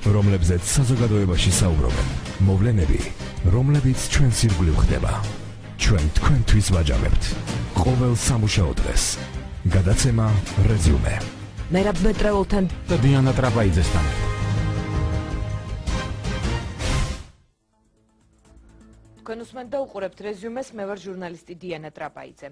რომლებზეც საზოგადოებაში საუბრობენ. მოვლენები, რომლებიც ჩვენს ირგვლივ ხდება. ჩვენ თქვენთვის ვაჯამებთ. ყოველ სამუშაო დღეს. გადაცემა რეზიუმე. მერაბ მეტრეულთან და დიანა ტრაპაიძესთან. თქვენ უსმენთ და უყურებთ რეზიუმეს, მე ვარ ჟურნალისტი დიანა ტრაპაიძე.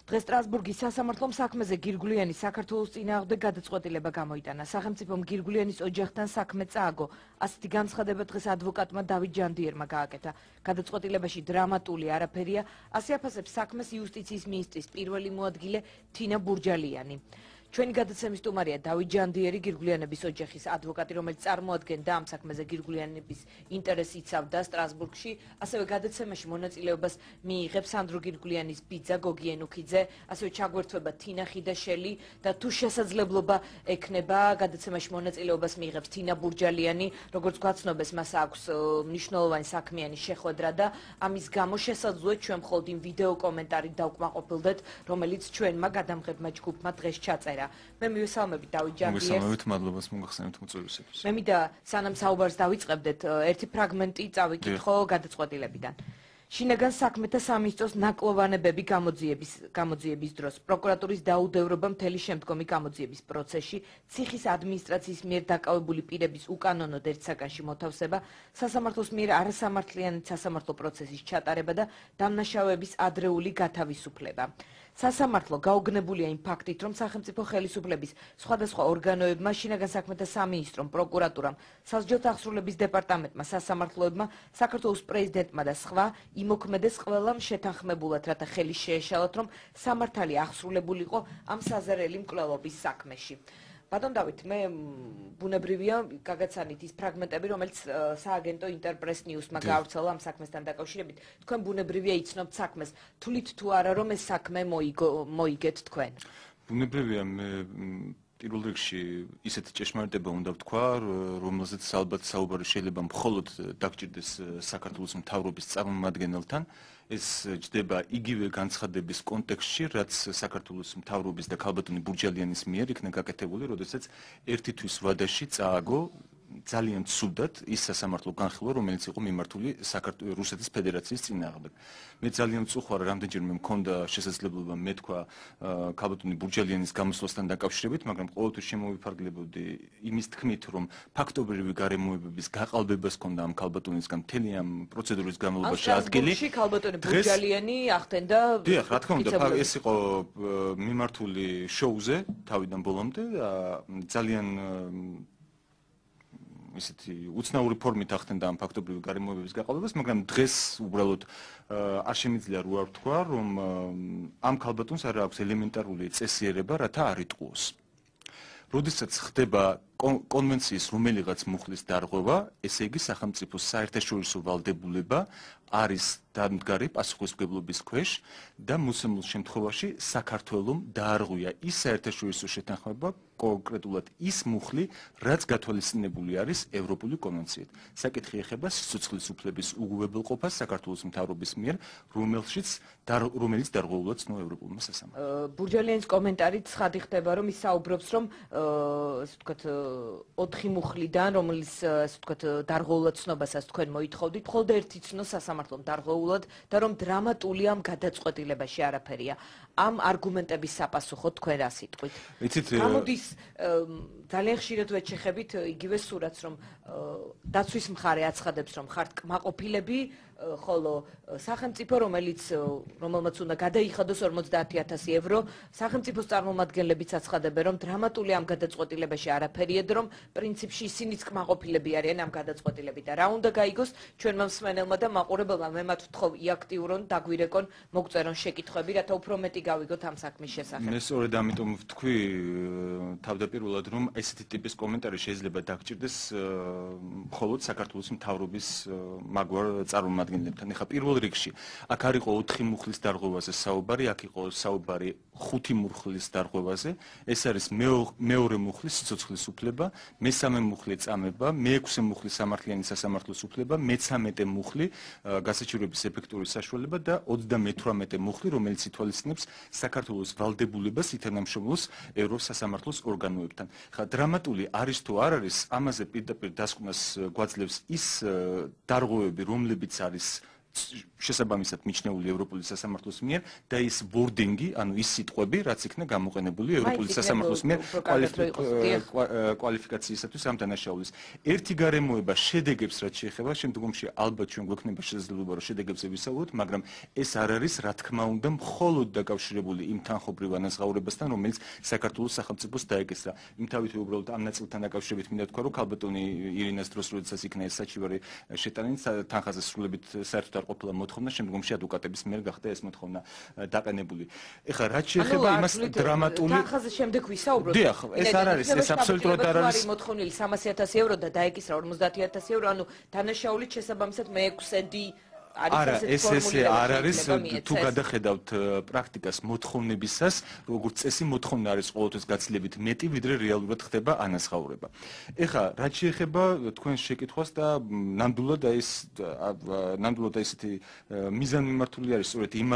დღეს სტრასბურგის სასამართლომ საქმეზე გირგვლიანის საქართველოს წინააღმდეგ გადაწყვეტილება გამოიტანა. სახელმწიფომ გირგვლიანის ოჯახთან საქმე წააგო. ასეთი განცხადება დღეს ადვოკატმა დავით ჯანდიერმა გააკეთა. გადაწყვეტილებაში დრამატული არაფერია, ასე აფასებს საქმეს იუსტიციის მინისტრის პირველი მოადგილე თინა ბურჯალიანი. ჩვენი გადაცემის სტუმარია დავით ჯანდიერი, გირგვლიანების ოჯახის ადვოკატი, რომელიც წარმოადგენდა ამ საქმეზე გირგვლიანების ინტერესს იცავდა სტრასბურგში. ასევე გადაცემაში მონაწილეობას მიიღებს სანდრო გირგვლიანის ბიძა გოგი ენუქიძე, ასევე ჩაგვერთვება თინა ხიდაშელი და თუ შესაძლებლობა ექნება, გადაცემაში მონაწილეობას მიიღებს თინა ბურჯალიანი. როგორც გვაცნობეს, მას აქვს მნიშვნელოვანი საქმიანი შეხვედრა და ამის გამო შესაძლოა ჩვენ მხოლოდ იმ ვიდეო კომენტარით დავკმაყოფილდეთ, რომელიც ჩვენმა გადამღებმა ჯგუფმა დღეს ჩაწერა. მე მივესალმებით დავით ჯანდიერს. მოგესალმებით, მადლობას მოგახსენებთ მოწვევისათვის. მე მინდა სანამ საუბარს დავიწყებდეთ, ერთი ფრაგმენტი წავიკითხო გადაწყვეტილებიდან. შინაგან საქმეთა სამინისტროს ნაკლოვანებები გამოძიების დროს პროკურატურის დაუდევრობა მთელი შემდგომი გამოძიების პროცესში, ციხის ადმინისტრაციის მიერ დაკავებული პირების უკანონოდ ერთ საგანში მოთავსება, სასამართლოს მიერ არასამართლიანი სასამართლო პროცესის ჩატარება და დამნაშავეების ადრეული გათავისუფლება. სასამართლო გაუგნებულია იმ ფაქტით, რომ სახელმწიფო ხელისუფლების სხვადასხვა ორგანოებმა, შინაგან საქმეთა სამინისტრომ, პროკურატურამ, სასჯელთა აღსრულების დეპარტამენტმა, სასამართლოებმა, საქართველოს პრეზიდენტმა და სხვა იმოქმედეს ყველამ შეთანხმებულად, რათა ხელი შეეშალათ, რომ სამართალი აღსრულებულიყო ამ საზერელი მკვლელობის საქმეში. ბატონ დავით, მე ბუნებრივია გაგაცანით ის ფრაგმენტები, რომელიც სააგენტო ინტერპრეს ნიუსმა გაავრცელა ამ საქმესთან დაკავშირებით. თქვენ ბუნებრივია იცნობთ საქმეს, თვლით თუ არა, რომ ეს საქმე მოიგეთ თქვენ? ბუნებრივია, მე პირველ რიგში ისეთი ჭეშმარიტება უნდა ვთქვა, რომელზეც ალბათ საუბარი შეიძლება მხოლოდ დაგჭირდეს საქართველოს მთავრობის წარმომადგენელთან. ეს ჯდება იგივე განცხადების კონტექსტში, რაც საქართველოს მთავრობის და ქალბატონი ბურჯალიანის მიერ იქნა გაკეთებული, როდესაც ერთი თვის ვადაში წააგო ძალიან ცუდად ის სასამართლო განხილვა, რომელიც იყო მიმართული რუსეთის ფედერაციის წინააღმდეგ. მე ძალიან ვწუხარ, რამდენჯერმე მქონდა შესაძლებლობა მეთქვა ქალბატონი ბურჯალიანის გამოსვლასთან დაკავშირებით, მაგრამ ყოველთვის შემოვიფარგლებოდი იმის თქმით, რომ ფაქტობრივი გარემოებების გაყალბებას ჰქონდა ამ ქალბატონისგან მთელი ამ პროცედურის განმავლობაში ადგილი. სტრასბურგში ქალბატონი ბურჯალიანი ახდენდა. დიახ, რა თქმა უნდა, ეს იყო მიმართული შოუზე თავიდან ბოლომდე და ძალიან ისეთი უცნაური ფორმით ახდენდა ამ ფაქტობრივი გარემოებების გაყალბებას, მაგრამ დღეს უბრალოდ არ შემიძლია რო არ ვთქვა, რომ ამ ქალბატონს არ აქვს ელემენტარული წესიერება, რათა არ იტყუოს. როდესაც ხდება კონვენციის რომელიღაც მუხლის დარღვევა, ესე იგი სახელმწიფოს საერთაშორისო ვალდებულება არის დამდგარი პასუხისმგებლობის ქვეშ და მოსამულ შემთხვევაში საქართველომ დაარღვია ის საერთაშორისო შეთანხმება, კონკრეტულად ის მუხლი, რაც გათვალისწინებული არის ევროპული კონვენციით. საკითხი ეხება სიცოცხლის უფლების უგუვებელყოფას საქართველოს მთავრობის მიერ, რომელიც დარღვეულად ცნო ევროპულმა სასამართლომ. ბურჯალიანის კომენტარით ცხადი ხდება, რომ ის საუბრობს, რომ ასე ვთქვათ 4 მუხლიდან, რომელიც ასე ვთქვათ დარღვეულად ცნობასაც თქვენ მოითხოვდით, მხოლოდ ერთი ცნო სასამართლომ დარღვეულად და რომ დრამატულია ამ გადაწყვეტილებაში არაფერია. ამ არგუმენტების საპასუხოდ თქვენ რა სიტყვით? გამოდის ძალიან ხშირად ვეჩეხებით იგივე სურათს, რომ დაცვის მხარე აცხადებს, რომ ხართ კმაყოფილები, ხოლო სახელმწიფო, რომელმაც უნდა გადაიხადოს 50,000 евро, სახელმწიფოს წარმომადგენლებიც აცხადებენ, რომ დრამატული ამ გადაწყვეტილებაში არაფერია და რომ პრინციპში ისინიც კმაყოფილები არიან ამ გადაწყვეტილებით და რა უნდა გაიგოს ჩვენმა მსმენელმა და მაყურებელმა. მე მათ ვთხოვ იაქტიურონ, დაგვირეკონ, მოგწერონ შეკითხვები, რათა უფრო მეტი გავიგოთ ამ საქმის შესახებ. მე სწორედ ამიტომ ვთქვი თავდაპირველად, რომ ესეთი ტიპის კომენტარი შეიძლება დაგჭირდეს მხოლოდ საქართველოს მთავრობის მაგვარ წარმომადგენელს. წარმომადგენლებთან. ეხლა პირველ რიგში აქ არ იყო 4 მუხლის დარღვევაზე საუბარი, აქ იყო საუბარი 5 მუხლის დარღვევაზე. ეს არის მეორე მუხლის სიცოცხლის უფლება, მესამე მუხლი წამება, მეექვსე მუხლი სამართლიანი სასამართლოს უფლება, მე-13 მუხლი გასაჩივრების ეფექტური საშუალება და 38 მუხლი, რომელიც ითვალისწინებს საქართველოს ვალდებულებას ითანამშრომლოს ევროსასამართლოს ორგანოებთან. ხა დრამატული არის თუ არ არის, ამაზე პირდაპირ დასკვნას გვაძლევს ის დარღვევები, რომლებიც არის შესაბამისად მიჩნეული ევროპული სასამართლოს მიერ და ის ვორდინგი, ანუ ის სიტყვები, რაც იქნა გამოყენებული ევროპული სასამართლოს მიერ კვალიფიკაციისათვის ამ დანაშაულის. ერთი გარემოება შედეგებს, რაც შეეხება, შემდგომში ალბათ ჩვენ გვექნება შესაძლებლობა, რომ შედეგებზე ვისაუბროთ, მაგრამ ეს არ არის, რა თქმა უნდა, მხოლოდ დაკავშირებული იმ თანხმობრივ ანაზღაურებასთან, რომელიც საქართველოს სახელმწიფოს დაეკისრა. იმთავითი უბრალოდ ამ ნაწილთან დაკავშირებით მინდა თქვა, რომ ქალბატონი ირინას დროს, როდესაც იქნა ეს საჩივარი შეტანილი, თანხაზე სრულებით საერთოდ ყოფილა მოთხოვნა, შემდგომში ადვოკატების მიერ გახდა ეს მოთხოვნა დაყენებული. ეხლა რაც შეეხება იმას დრამატული თანხაზე შემდეგ ვისაუბროთ. დიახ, ეს არ არის, ეს აბსოლუტურად არ არის. მოთხოვნილი 300.000 евро და დაეკისრა 50.000 евро, ანუ დანაშაული შესაბამისად მე-6-დი არა, ესე არ არის, თუ გადახედავთ პრაქტიკას მოთხოვნებისას, როგორც წესი მოთხოვნა არის ყოველთვის გაცილებით მეტი, ვიდრე რეალურად ხდება ანაზღაურება. ეხლა რაც შეეხება თქვენს შეკითხვას და ნამდვილად ესეთი მიზანმიმართული არის სწორედ იმ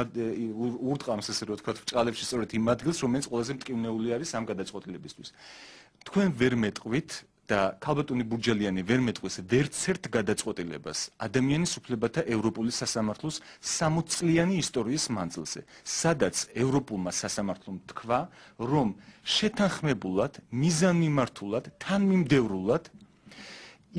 ურტყამს, ესე რომ ვთქვათ, ბრჭყალებში სწორედ იმ ადგილს, რომელიც ყველაზე მტკივნეული არის ამ გადაწყვეტილებისთვის. თქვენ ვერ მეტყვით და ქალბატონი ბურჯალიანი ვერ მეტყვის ვერცერთ გადაწყვეტილებას ადამიანის უფლებათა ევროპული სასამართლოს 60 წლიანი ისტორიის მანძილზე, სადაც ევროპულმა სასამართლომ თქვა, რომ შეთანხმებულად, მიზანმიმართულად, თანმიმდევრულად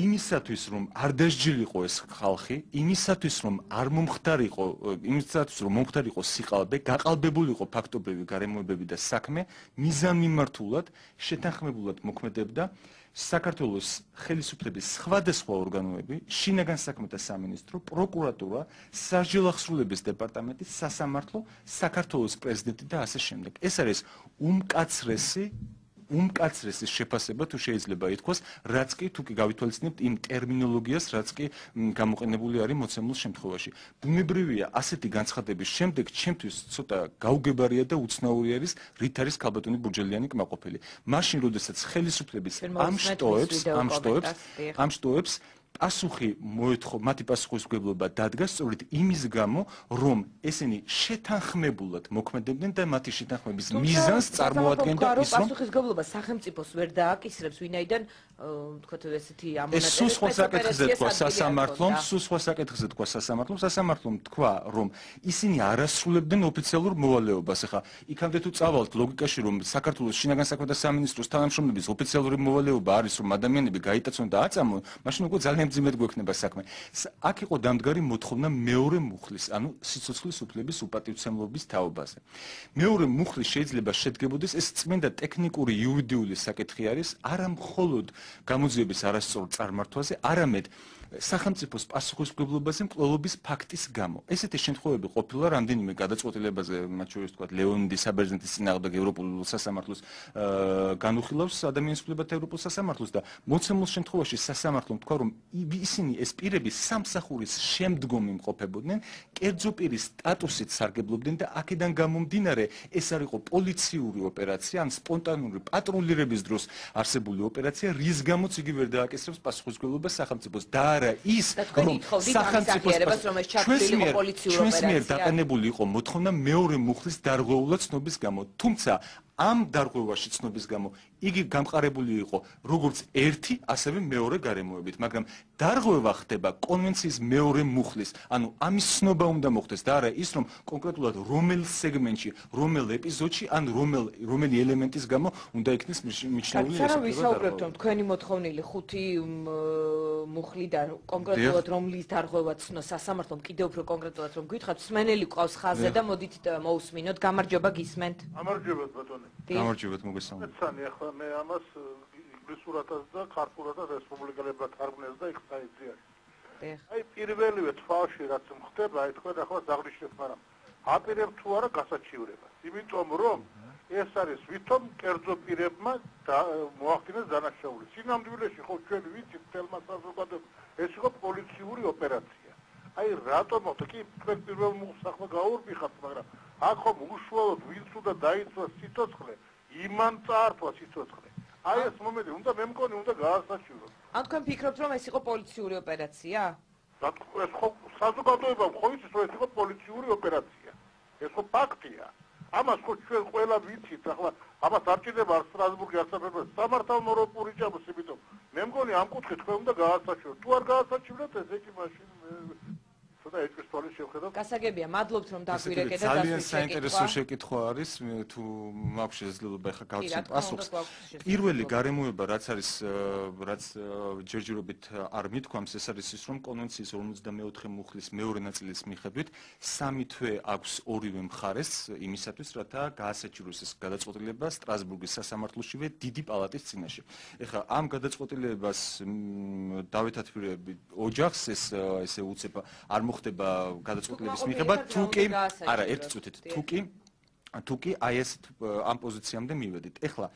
იმისათვის რომ არ დასჯილიყო ეს ხალხი, იმისათვის რომ არ მომხდარიყო, იმისათვის რომ მომხდარიყო სიყალბე, გაყალბებულიყო ფაქტობრივი გარემოებები და საქმე, მიზანმიმართულად, შეთანხმებულად მოქმედებდა საქართველოს ხელისუფლების სხვადასხვა ორგანოები, შინაგან საქმეთა სამინისტრო, პროკურატურა, სასჯელ აღსრულების დეპარტამენტი, სასამართლო, საქართველოს პრეზიდენტი და ასე შემდეგ. ეს არის უმკაცრესი შეფასება თუ შეიძლება ითქვას, რაც კი თუ კი გავითვალისწინებთ იმ ტერმინოლოგიას, რაც კი გამოყენებული არის მოცემულ შემთხვევაში. ბუნებრივია, ასეთი განცხადების შემდეგ ჩემთვის ცოტა გაუგებარია და უცნაური არის, რით არის ქალბატონი ბურჯალიანი კმაყოფილი. მაშინ, როდესაც ხელისუფლების ამ შტოებს პასუხი მოეთხო, მათი პასუხისმგებლობა დადგა სწორედ იმის გამო, რომ ესენი შეთანხმებულად მოქმედებდნენ და მათი შეთანხმების მიზანს წარმოადგენდა ის, რომ პასუხისმგებლობა სახელმწიფოს ვერ დააკისრებს, ვინაიდან თქვათ ესეთი ამონატერები სულ სხვა საკითხზე თქვა სასამართლომ, სასამართლომ თქვა, რომ ისინი არ ასრულებდნენ ოფიციალურ მოვალეობას. ახლა იქამდე თუ წავალთ ლოგიკაში, რომ საქართველოს შინაგან საქმეთა სამინისტროს თანამშრომლების ოფიციალური მოვალეობა არის, რომ ადამიანები გაიტაცონ და აწამონ, მაშინ უკვე ძალიან ძიმედ გვექნება საქმე. აქ იყო დამდგარი მოთხოვნა მეორე მუხლის, ანუ სიცოცხლის უფლების უპატივცემლობის თაობაზე. მეორე მუხლი შეიძლება შედგებოდეს, ეს წმინდა ტექნიკური იურიდიული საკითხი არის, არა მხოლოდ გამოძიების არასწორ წარმართვაზე, არამედ სახელმწიფოს პასუხისმგებლობაზე მკვლელობის ფაქტის გამო. ესეთი შემთხვევები ყოფილა რამდენიმე გადაწყვეტილებაზე, მათ შორის თქვათ ლეონიდი საბერძნეთის წინააღმდეგ ევროპულ სასამართლოს განუხილავს ადამიანის უფლებათა ევროპულ სასამართლოს და მოცემულ შემთხვევაში სასამართლომ თქვა, რომ ისინი ეს პირები სამსახურის შემდგომ იმყოფებოდნენ, კერძო პირის სტატუსით სარგებლობდნენ და აქედან გამომდინარე ეს არ იყო პოლიციური ოპერაცია, ან სპონტანური პატრულირების დროს არსებული ოპერაცია, რის გამოც იგი ვერ დააკისრებს პასუხისმგებლობას სახელმწიფოს და არა ის, რომ ჩვენს მიერ დაყენებული იყო მოთხოვნა მეორე მუხლის დარღვეულად ცნობის გამო, თუმცა ამ დარღვევაში ცნობის გამო იგი გამყარებული იყო როგორც ერთი, ასევე მეორე გარემოებით, მაგრამ დარღვევა ხდება კონვენციის მეორე მუხლის, ანუ ამის ცნობა უნდა მოხდეს და არა ის, რომ კონკრეტულად რომელ სეგმენტში, რომელ ეპიზოდში, ან რომელი ელემენტის გამო უნდა იქნეს მიჩნეული ეს პრობლემა. ვისაუბრებთ, რომ თქვენი მოთხოვნილი 5 მუხლიდან კონკრეტულად რომლის დარღვევა ცნოს სასამართლომ, კიდევ უფრო კონკრეტულად რომ გითხრათ, მსმენელი ყავს ხაზზე და მოდით მოусმინოთ. გამარჯობა, გისმენთ. გამარჯობა ბატონო. გამარჯობათ, მოგესალმებით. მეცანი ახლა მე ამას ინგლისურადაც და ქართულადაც რესპუბლიკელებად თარგმნეს და იქ საიტზე არის. აი პირველივე თვალში რაც ხდება, აი თქვენ ახლა აღნიშნეთ, მაგრამ აპირებთ თუ არა გასაჩივრებას. იმიტომ რომ ეს არის ვითომ კერძო პირებმა მოახდინეს დანაშაული. სინამდვილეში ხო ჩვენ ვიცით თელმა საზოგადოებამ ეს იყო პოლიციური ოპერაცია. აი რატომ კი თქვენ პირველ მუხლს ახლა გაურბიხართ, მაგრამ აქ ხომ უშუალოდ ვინც უნდა დაიცვას სიცოცხლე, იმან წაართვა სიცოცხლე. აი ეს მომენტი უნდა მე მგონი უნდა გაასაჩივროს. ან თქვენ ფიქრობთ რომ ეს იყო პოლიციური ოპერაცია? ეს ხო საზოგადოებამ ხო იცის რომ ეს იყო პოლიციური ოპერაცია. ეს ხო ფაქტია. ამას ხო ჩვენ ყველა ვიცით, ახლა ამას არ ჭირდება არ სტრასბურგი არ საფრანგეთი, სამართალმორალ პურიჭამოს, იმიტომ მე მგონი ამ კუთხით თქვენ უნდა გაასაჩივროთ. თუ არ გაასაჩივროთ, ესე იგი მაშინ ცოტა ეჭვის თვალის შევხედავთ. გასაგებია, მადლობთ რომ დაგვირეკეთ და ძალიან საინტერესო შეკითხვა არის, თუ მაქვს შესაძლებლობა ახლა გავცნობ პასუხს. პირველი გარემოება რაც არის, რაც ჯერჯერობით არ მithქვამს, ეს არის ის, რომ კონვენციის 54 მუხლის მეორე ნაწილის მიხედვით 3 თვე აქვს ორივე მხარეს იმისათვის, რათა გაასაჩივროს ეს გადაწყვეტილება სტრასბურგის სასამართლოშივე დიდი პალატის წინაშე. ეხლა ამ გადაწყვეტილებას დავითათბირები ოჯახს ესე უცებ არ მოხდება გადაწყვეტილების მიღება, თუკი არა, ერთი წუთით, თუკი აი ეს ამ პოზიციამდე მივედით. ეხლა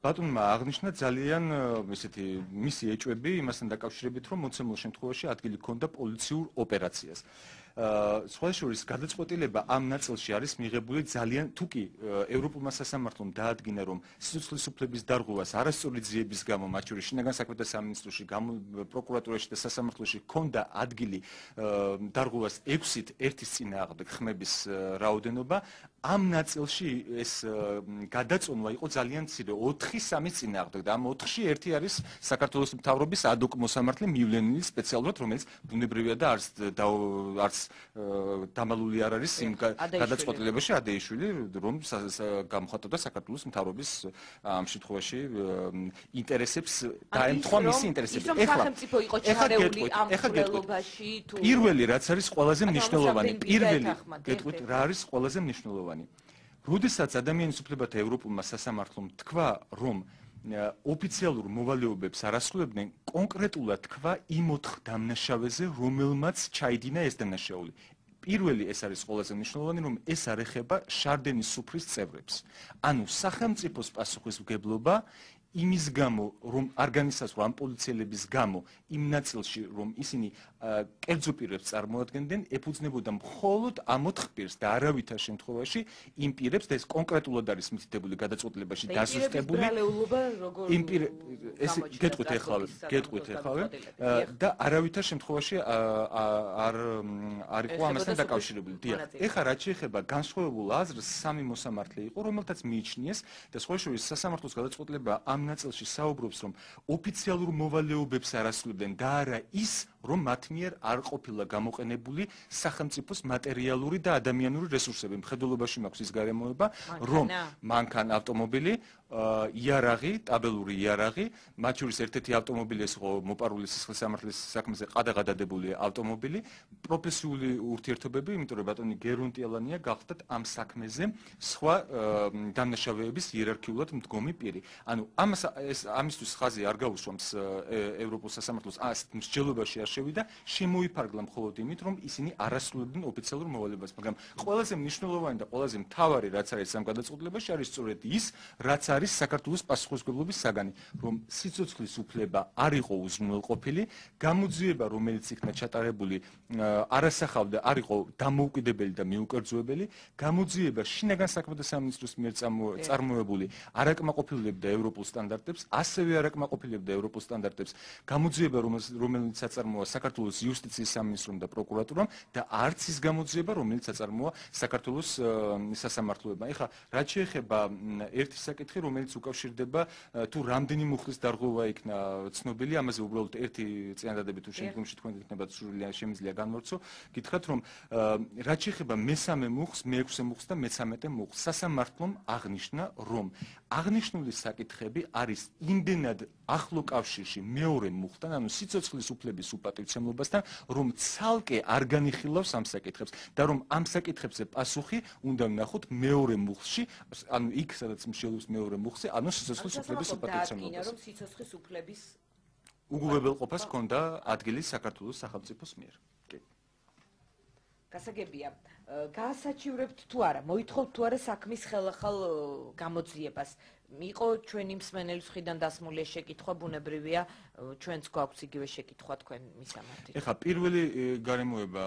ბატონმა აღნიშნა ძალიან ესეთი მისი ეჭვები იმასთან დაკავშირებით, რომ მოცემულ შემთხვევაში ადგილი ჰქონდა პოლიციურ ოპერაციას. სხვა შორის გადაწყვეტილება ამ ნაწილში არის მიღებული ძალიან თუკი ევროპულმა სასამართლომ დაადგინა, რომ სიცოცხლის უფლების დარღვევას არასწორი ძიების გამო, მათ შორის შინაგან საქმეთა სამინისტროში, პროკურატურაში და სასამართლოში ჰქონდა ადგილი დარღვევას 6-ით ერთის წინააღმდეგ ხმების რაოდენობა, ამ ნაწილში ეს გადაწონვა იყო ძალიან მცირე, 4-3 წინააღმდეგ და ამ 4-ში ერთი არის საქართველოს მთავრობის ადჰოკ მოსამართლე მივლენილი სპეციალურად, რომელიც ბუნებრივია და არც დამალული არ არის იმ გადაწყვეტილებაში ადეიშვილი, რომ გამოხატავდა საქართველოს მთავრობის ამ შემთხვევაში ინტერესებს დაემთხვა მისი ინტერესები. ეხლა სახელმწიფო იყო ჩარეული ამ მკვლელობაში თუ პირველი რაც არის ყველაზე მნიშვნელოვანი, გეტყვით რა არის ყველაზე მნიშვნელოვანი. როდესაც ადამიანის უფლებათა ევროპულმა სასამართლომ თქვა, რომ ოფიციალურ მოვალეობებს არ ასრულებდნენ, კონკრეტულად თქვა იმ 4 დამნაშავეზე, რომელმაც ჩაიდინა ეს დანაშაული. პირველი ეს არის ყველაზე მნიშვნელოვანი, რომ ეს არ ეხება შარდენის სუფრის წევრებს. ანუ სახელმწიფოს პასუხისმგებლობა იმის გამო, რომ არ განისაზღვრა ამ პოლიციელების გამო იმ ნაწილში, რომ ისინი კერძო პირებს წარმოადგენდნენ, ეფუძნებოდა მხოლოდ ამ 4 პირს და არავითარ შემთხვევაში იმ პირებს და ეს კონკრეტულად არის მითითებული გადაწყვეტილებაში დაზუსტებული. იმ პირებს ეს გეტყვით ეხლა და არავითარ შემთხვევაში არ იყო ამასთან დაკავშირებული. დიახ, ეხლა რაც შეეხება განსხვავებულ აზრს, 3 მოსამართლე იყო, რომელთაც მიიჩნიეს და სხვა შორის სასამართლოს გადაწყვეტილება ამ ნაწილში საუბრობს, რომ ოფიციალურ მოვალეობებს არ ასრულებდნენ და არა ის, რომ მათ მიერ არ ყოფილა გამოყენებული სახელმწიფოს მატერიალური და ადამიანური რესურსები. მხედველობაში მაქვს ის გარემოება, რომ მანქანა, ავტომობილი, იარაღი, ტაბელური იარაღი, მათ შორის ერთ-ერთი ავტომობილი ეს იყო მოპარული სისხლის სამართლის საქმეზე ყადაღადადებული ავტომობილი, პროფესიული ურთიერთობები, იმიტომ რომ ბატონი გერუნტიელანია გახდათ ამ საქმეზე სხვა დამნაშავეების იერარქიულად მდგომი პირი. ანუ ამისთვის ხაზი არ გაუსვამს ევროპულ სასამართლოს ასეთ მსჯელობაში არ შევიდა, შემოიფარგლა მხოლოდ იმით, რომ ისინი არ ასრულებდნენ ოფიციალურ მოვალეობას, მაგრამ ყველაზე მნიშვნელოვანი და ყველაზე მთავარი რაც არის ამ გადაწყვეტილებაში არის სწორედ ის, რაც არის საქართველოს პასუხისმგებლობის საგანი, რომ სიცოცხლის უფლება არ იყო უზრუნველყოფილი, გამოძიება, რომელიც იქნა ჩატარებული, არასახავდა, არ იყო დამოუკიდებელი და მიუკერძოებელი, გამოძიება შინაგან საქმეთა სამინისტროს მიერ წარმოებული არ აკმაყოფილებდა ევროპულ სტანდარტებს, ასევე არ აკმაყოფილებდა ევროპულ სტანდარტებს, გამოძიება, რომელიც აწარმოა საქართველოს იუსტიციის სამინისტრომ და პროკურატურამ და არც ის გამოძიება, რომელიც აწარმოა საქართველოს სასამართლოებმა. ეხლა რაც შეეხება ერთი საკითხი, რომელიც უკავშირდება თუ რამდენი მუხლის დარღვევა იქნა ცნობილი, ამაზე უბრალოდ ერთი წინადადები თუ შემდგომში თქვენ გიქნებათ შემიძლია განმორცო, გითხრათ რომ რაც შეეხება მესამე მუხლს, მე-6 მუხლს და მე-13 მუხლს, სასამართლომ აღნიშნა, რომ აღნიშნული საკითხები არის იმდენად ახლო კავშირში მეორე მუხლთან, ანუ სიცოცხლის უფლების უპატივცემლობასთან, რომ ცალკე არ განიხილავს ამ საკითხებს და რომ ამ საკითხებზე პასუხი უნდა ვნახოთ მეორე მუხლში, ანუ იქ სადაც მსჯელობს მეორე მუხლზე, ანუ სიცოცხლის უფლების უპატივცემლობას. რომ სიცოცხლის უფლების უგულებელყოფას ჰქონდა ადგილი საქართველოს სახელმწიფოს მიერ. კი. გასაგებია. გაასაჩივრებთ თუ არა, მოითხოვთ თუ არა საქმის ხელახალ გამოძიებას. იყო ჩვენი მსმენელის მხრიდან დასმული შეკითხვა, ბუნებრივია, ჩვენც გვაქვს იგივე შეკითხვა თქვენ მისამართით. ეხლა პირველი გარემოება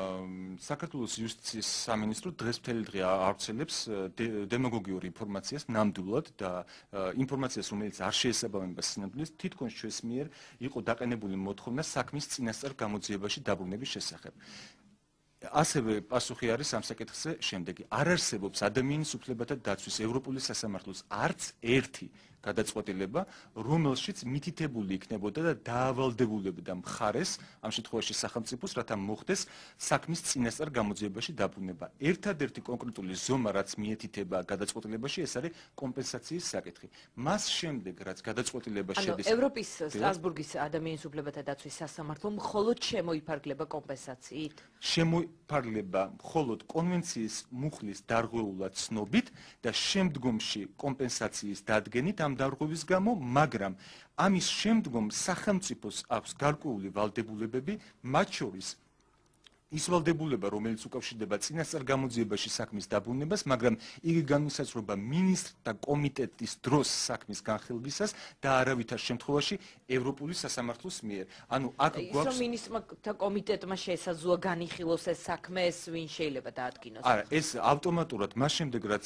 საქართველოს იუსტიციის სამინისტრო დღეს მთელი დღე ავრცელებს დემაგოგიურ ინფორმაციას ნამდვილად და ინფორმაციას, რომელიც არ შეესაბამება სინამდვილეს, თითქოს ჩვენს მიერ იყო დაყენებული მოთხოვნა საქმის წინასწარ გამოძიებაში დაბრუნების შესახებ. ასევე პასუხი არის ამ საკითხზე შემდეგი. არ არსებობს ადამიანის უფლებათა დაცვის ევროპული სასამართლოს არც ერთი გადაწყვეტილება, რომელშიც მითითებული იქნებოდა და დაავალდებულებდა მხარეს, ამ შემთხვევაში სახელმწიფოს, რათა მოხდეს საქმის წინასწარ გამოძიებაში დაბრუნება. ერთადერთი კონკრეტული ზომა, რაც მიეთითება გადაწყვეტილებაში, ეს არის კომპენსაციის საკითხი. მას შემდეგ, რაც გადაწყვეტილება შედის ევროპის სტრასბურგის ადამიანის უფლებათა დაცვის სასამართლომ მხოლოდ შემოიფარგლება კომპენსაციით. შემოიფარგლება მხოლოდ კონვენციის მუხლის დარღვეულად ცნობით და შემდგომში კომპენსაციის დადგენით ამ დარღვევის გამო, მაგრამ ამის შემდგომ სახელმწიფოს აქვს გარკვეული ვალდებულებები, მათ შორის ის ვალდებულება, რომელიც უკავშირდება წინასწარ გამოძიებაში საქმის დაბრუნებას, მაგრამ იგი განისაზღვრება მინისტრთა კომიტეტის დროს საქმის განხილვისას და არავითარ შემთხვევაში ევროპული სასამართლოს მიერ. ანუ აქ გვაქვს მინისტრთა კომიტეტმა შეესაზღვრა განიხილოს ეს საქმე, ეს ვინ შეიძლება დაადგინოს? არა, ეს ავტომატურად მას შემდეგ, რაც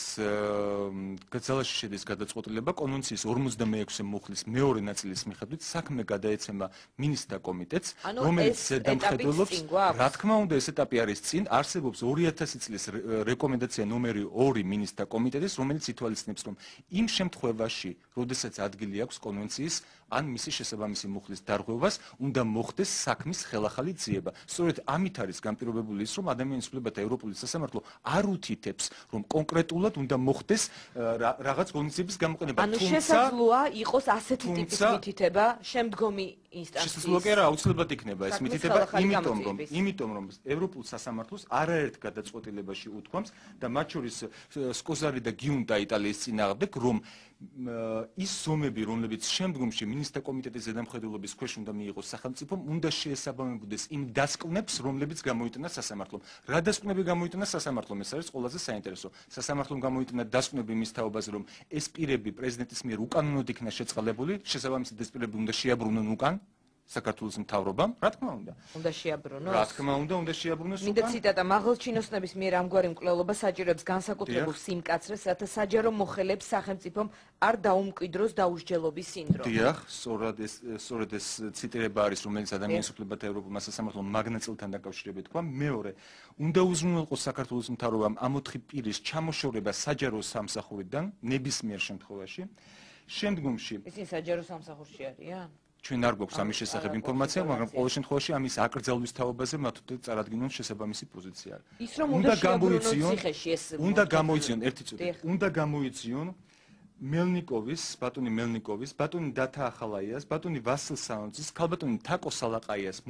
ძალაში შედის გადაწყვეტილება, კონვენციის 46 მუხლის მეორე ნაწილის მიხედვით საქმე გადაეცემა მინისტრთა კომიტეტს, რომელიც ზედამხედველობს, რა თქმა უნდა, ეს ეტაპი არის წინ, არსებობს 2000 წლის რეკომენდაცია ნომერი 2 მინისტრთა კომიტეტის, რომელიც ითვალისწინებს, რომ იმ შემთხვევაში, როდესაც ადგილი აქვს კონვენციის ან მისი შესაბამისი მუხლის დარღვევას, უნდა მოხდეს საქმის ხელახალი ძიება. სწორედ ამით არის განპირობებული ის, რომ ადამიანის უფლებათა ევროპული სასამართლო არ უთითებს, რომ კონკრეტულად უნდა მოხდეს რაღაც ღონისძიების გამოყენება. ანუ შესაძლოა იყოს ასეთი ტიპის მითითება შემდგომი ინსტანციის. შესაძლოა კი არა, აუცილებლად იქნება ეს მითითება, იმიტომ რომ ევროპულ სასამართლოს არაერთ გადაწყვეტილებაში უთქვამს და მათ შორის სკოზარი და გიუნტა იტალიის წინააღმდეგ, რომ ის ზომები, რომლებიც შემდგომში მინისტრთა კომიტეტის ზედამხედველობის ქვეშ უნდა მიიღოს სახელმწიფომ, უნდა შეესაბამებოდეს იმ დასკვნებს, რომლებიც გამოიტანა სასამართლომ. რა დასკვნები გამოიტანა სასამართლომ, ეს არის ყველაზე საინტერესო. სასამართლომ გამოიტანა დასკვნები მის თაობაზე, რომ ეს პირები პრეზიდენტის მიერ უკანონოდ იქნა შეწყალებული, შესაბამისად ეს პირები უნდა შეაბრუნონ უკან საქართველოს მთავრობამ, რა თქმა უნდა. უნდა შეაბრუნოს. რა თქმა უნდა შეაბრუნოს უკან. მინდა ციტატა, მაღალ ჩინოსნების მიერ ამგვარი მკვლელობა საჭიროებს განსაკუთრებულ სიმკაცრეს, რათა საჯარო მოხელეებს სახელმწიფომ არ დაუმკვიდროს დაუსჯელობის სინდრომი. დიახ, სწორედ ეს ციტირება არის, რომელიც ადამიანის უფლებათა ევროპულმა სასამართლომ მაგნაწილთან დაკავშირებით თქვა. მეორე, უნდა უზრუნველყოს საქართველოს მთავრობამ ამ 4 პირის ჩამოშორება საჯარო სამსახურიდან ნებისმიერ შემთხვევაში. შემდგომში ისინი საჯარო სამსახურში არიან? ჩვენ არ გვაქვს ამის შესახებ ინფორმაცია, მაგრამ ყოველ შემთხვევაში ამის აკრძალვის თაობაზე მათ წარადგინონ შესაბამისი პოზიცია. უნდა გამოიწვიონ ციხეში ეს. უნდა გამოიწვიონ ერთი წუთი. უნდა გამოიწვიონ ბატონი მელნიკოვის, ბატონი დათა ახალაიას, ბატონი ვასილ სანოძის, ქალბატონი თაკო სალაყაიას